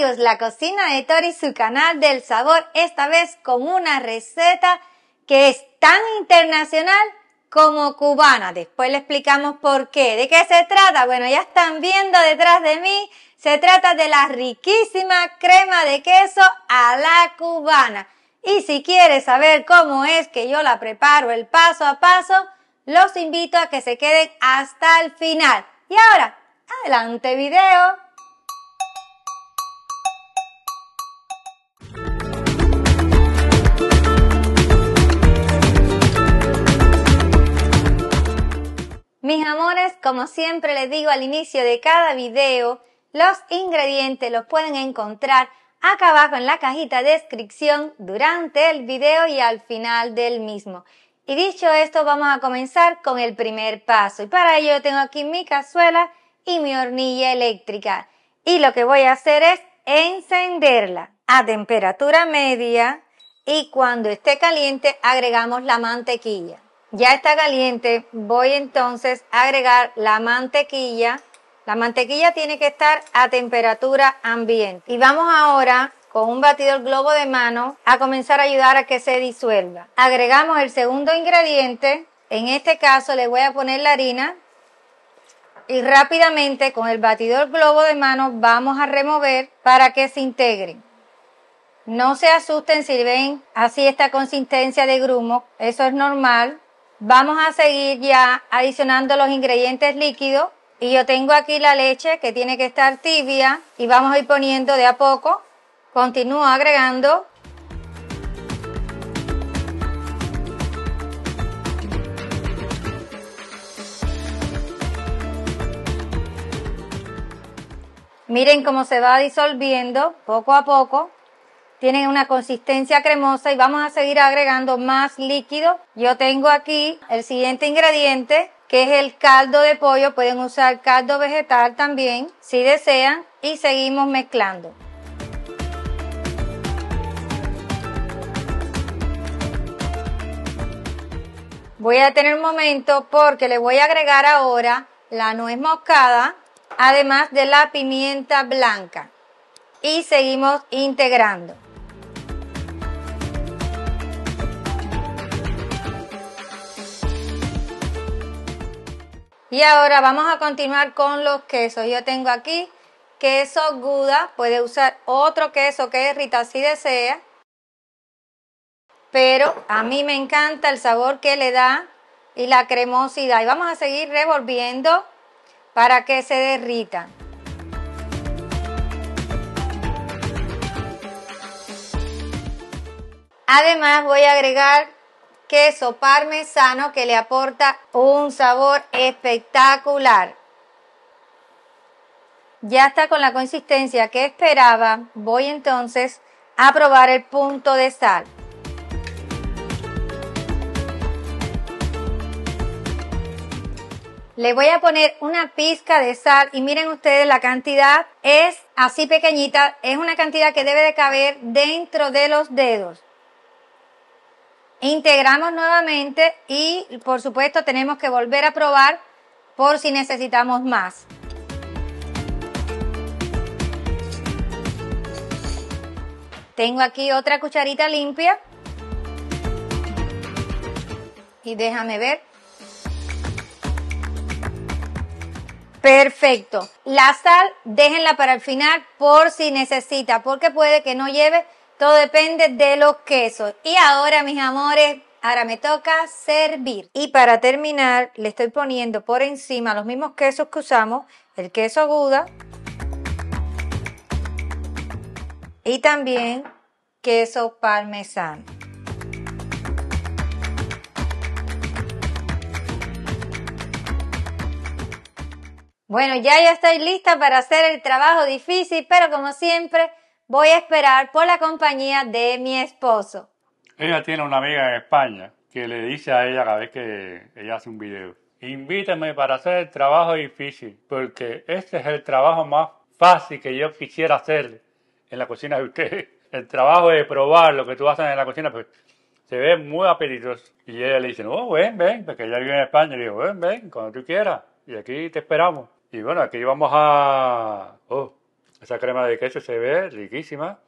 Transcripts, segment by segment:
amigos, la cocina de Tori, su canal del sabor, esta vez con una receta que es tan internacional como cubana. Después le explicamos por qué. ¿De qué se trata? Bueno, ya están viendo detrás de mí, se trata de la riquísima crema de queso a la cubana. Y si quieres saber cómo es que yo la preparo, el paso a paso, los invito a que se queden hasta el final. Y ahora, adelante video. Mis amores, como siempre les digo al inicio de cada video, los ingredientes los pueden encontrar acá abajo en la cajita de descripción, durante el video y al final del mismo. Y dicho esto, vamos a comenzar con el primer paso. Y para ello tengo aquí mi cazuela y mi hornilla eléctrica. Y lo que voy a hacer es encenderla a temperatura media y cuando esté caliente agregamos la mantequilla. Ya está caliente, voy entonces a agregar la mantequilla. La mantequilla tiene que estar a temperatura ambiente. Y vamos ahora con un batidor globo de mano a comenzar a ayudar a que se disuelva. Agregamos el segundo ingrediente, en este caso le voy a poner la harina y rápidamente con el batidor globo de mano vamos a remover para que se integren. No se asusten si ven así esta consistencia de grumo, eso es normal. Vamos a seguir ya adicionando los ingredientes líquidos y yo tengo aquí la leche que tiene que estar tibia y vamos a ir poniendo de a poco. Continúo agregando. Miren cómo se va disolviendo poco a poco. Tienen una consistencia cremosa y vamos a seguir agregando más líquido. Yo tengo aquí el siguiente ingrediente, que es el caldo de pollo. Pueden usar caldo vegetal también, si desean, y seguimos mezclando. Voy a tener un momento porque le voy a agregar ahora la nuez moscada, además de la pimienta blanca. Y seguimos integrando. Y ahora vamos a continuar con los quesos. Yo tengo aquí queso Gouda, puede usar otro queso que derrita si desea, pero a mí me encanta el sabor que le da y la cremosidad. Y vamos a seguir revolviendo para que se derritan. Además voy a agregar queso parmesano que le aporta un sabor espectacular. Ya está con la consistencia que esperaba. Voy entonces a probar el punto de sal. Le voy a poner una pizca de sal y miren ustedes, la cantidad es así pequeñita. Es una cantidad que debe de caber dentro de los dedos. Integramos nuevamente y por supuesto tenemos que volver a probar por si necesitamos más. Tengo aquí otra cucharita limpia y déjame ver. Perfecto. La sal déjenla para el final por si necesita, porque puede que no lleve. Todo depende de los quesos. Y ahora, mis amores, ahora me toca servir. Y para terminar, le estoy poniendo por encima los mismos quesos que usamos, el queso Gouda y también queso parmesano. Bueno, ya estoy lista para hacer el trabajo difícil, pero como siempre, voy a esperar por la compañía de mi esposo. Ella tiene una amiga en España que le dice a ella cada vez que ella hace un video: invítame para hacer el trabajo difícil, porque este es el trabajo más fácil que yo quisiera hacer en la cocina de ustedes. El trabajo de probar lo que tú haces en la cocina, pues se ve muy apetitoso. Y ella le dice: no, ven, porque ella vive en España. Y le digo: ven, cuando tú quieras, y aquí te esperamos. Y bueno, aquí vamos a... Esa crema de queso se ve riquísima.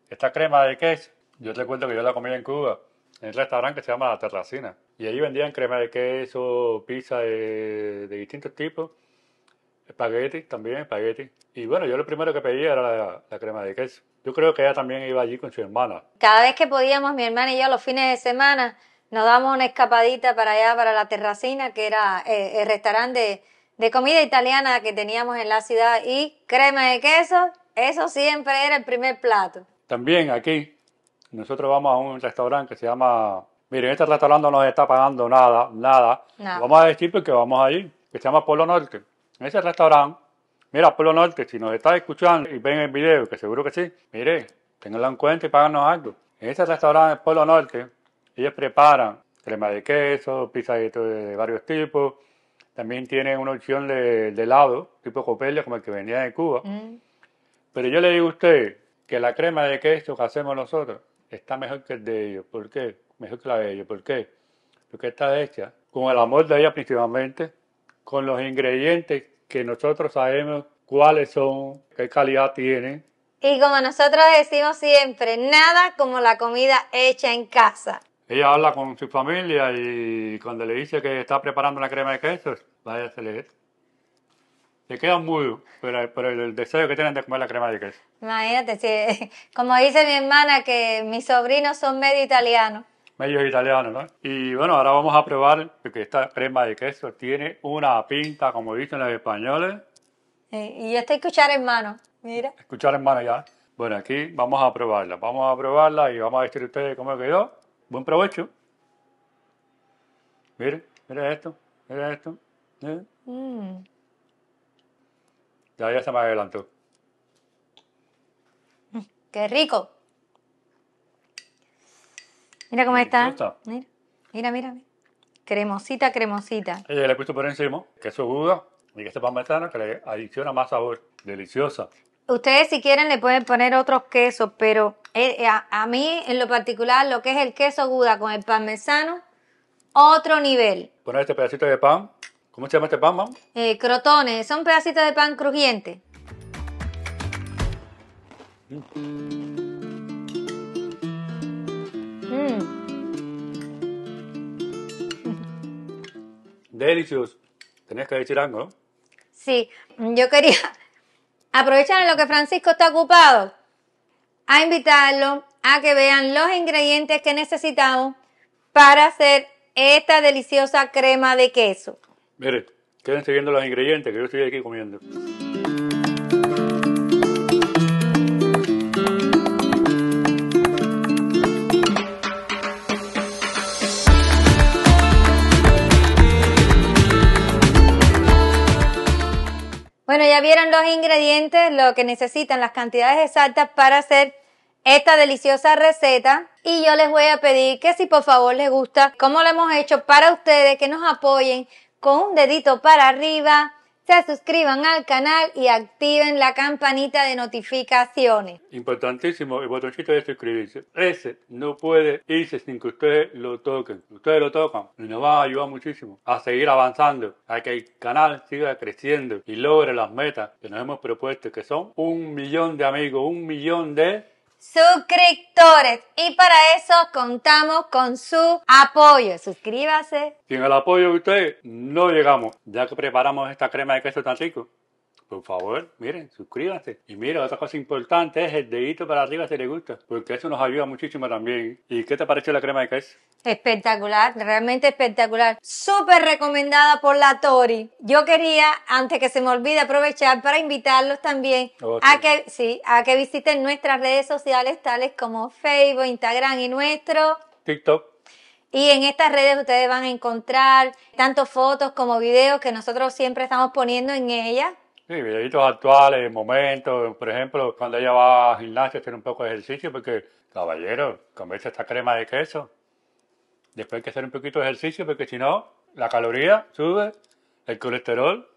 Esta crema de queso, yo te cuento que yo la comí en Cuba, en un restaurante que se llama La Terracina. Y allí vendían crema de queso, pizza de distintos tipos, espagueti también, espagueti. Y bueno, yo lo primero que pedí era la crema de queso. Yo creo que ella también iba allí con su hermana. Cada vez que podíamos, mi hermana y yo, los fines de semana, nos damos una escapadita para allá, para La Terracina, que era el restaurante de comida italiana que teníamos en la ciudad. Y crema de queso, eso siempre era el primer plato. También aquí, nosotros vamos a un restaurante que se llama... Miren, este restaurante no nos está pagando nada. No. Vamos a decir porque vamos allí, que se llama Polo Norte. En ese restaurante, mira, Polo Norte, si nos estás escuchando y ven el video, que seguro que sí, mire, tenganlo en cuenta y páganos algo. En ese restaurante Polo Norte, ellos preparan crema de queso, pizza de varios tipos. También tienen una opción de helado, tipo coppelia, como el que venía de Cuba. Pero yo le digo a usted que la crema de queso que hacemos nosotros está mejor que el de ellos. ¿Por qué? Mejor que la de ellos. ¿Por qué? Porque está hecha con el amor de ella principalmente, con los ingredientes que nosotros sabemos cuáles son, qué calidad tienen. Y como nosotros decimos siempre, nada como la comida hecha en casa. Ella habla con su familia y cuando le dice que está preparando una crema de queso, vaya, se quedan mudos por el deseo que tienen de comer la crema de queso. Imagínate, si, como dice mi hermana, que mis sobrinos son medio italianos. Medio italiano, ¿no? Y bueno, ahora vamos a probar, porque esta crema de queso tiene una pinta, como dicen los españoles. Y yo estoy escuchando, hermano, mira. Escuchar, hermano, ya. Bueno, aquí vamos a probarla y vamos a decir a ustedes cómo quedó. Buen provecho. Miren esto. Ya se me adelantó. ¡Qué rico! Mira cómo está. Mira. Cremosita. Ella le he puesto por encima queso Gouda y queso parmesano que le adiciona más sabor. Deliciosa. Ustedes si quieren le pueden poner otros quesos, pero a mí en lo particular lo que es el queso Gouda con el parmesano, otro nivel. Poner este pedacito de pan. ¿Cómo se llama este pan, mamá? Crotones, son pedacitos de pan crujientes. Delicioso. Tenías que decir algo, ¿no? Sí, yo quería aprovechar en lo que Francisco está ocupado a invitarlo a que vean los ingredientes que necesitamos para hacer esta deliciosa crema de queso. Mire, quédense viendo los ingredientes que yo estoy aquí comiendo. Bueno, ya vieron los ingredientes, lo que necesitan, las cantidades exactas para hacer esta deliciosa receta. Y yo les voy a pedir que si por favor les gusta, como lo hemos hecho para ustedes, que nos apoyen con un dedito para arriba, se suscriban al canal y activen la campanita de notificaciones. Importantísimo el botoncito de suscribirse. Ese no puede irse sin que ustedes lo toquen. Ustedes lo tocan y nos va a ayudar muchísimo a seguir avanzando, a que el canal siga creciendo y logre las metas que nos hemos propuesto, que son 1 millón de amigos, 1 millón de suscriptores, y para eso contamos con su apoyo. Suscríbase. Sin el apoyo de ustedes no llegamos. Ya que preparamos esta crema de queso tan rico, por favor, miren, suscríbanse. Y mira, otra cosa importante es el dedito para arriba si les gusta, porque eso nos ayuda muchísimo también. ¿Y qué te pareció la crema de queso? Espectacular, realmente espectacular. Súper recomendada por la Tori. Yo quería, antes que se me olvide, aprovechar para invitarlos también a que visiten nuestras redes sociales, tales como Facebook, Instagram y nuestro TikTok. Y en estas redes ustedes van a encontrar tanto fotos como videos que nosotros siempre estamos poniendo en ellas. Sí, videitos actuales, momentos, por ejemplo, cuando ella va al gimnasio a hacer un poco de ejercicio, porque, caballero, comerse esta crema de queso, después hay que hacer un poquito de ejercicio, porque si no, la caloría sube, el colesterol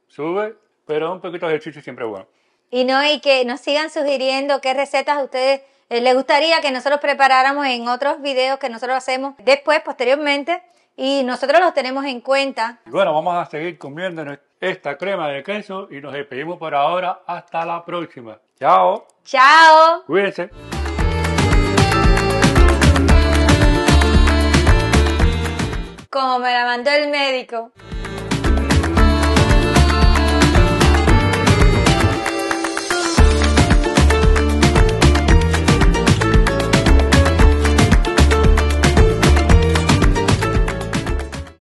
sube, pero un poquito de ejercicio siempre es bueno. Y que nos sigan sugiriendo qué recetas a ustedes les gustaría que nosotros preparáramos en otros videos que nosotros hacemos después, posteriormente, y nosotros los tenemos en cuenta. Y bueno, vamos a seguir comiendo esta crema de queso y nos despedimos por ahora. Hasta la próxima. Chao. Chao. Cuídense. Como me la mandó el médico.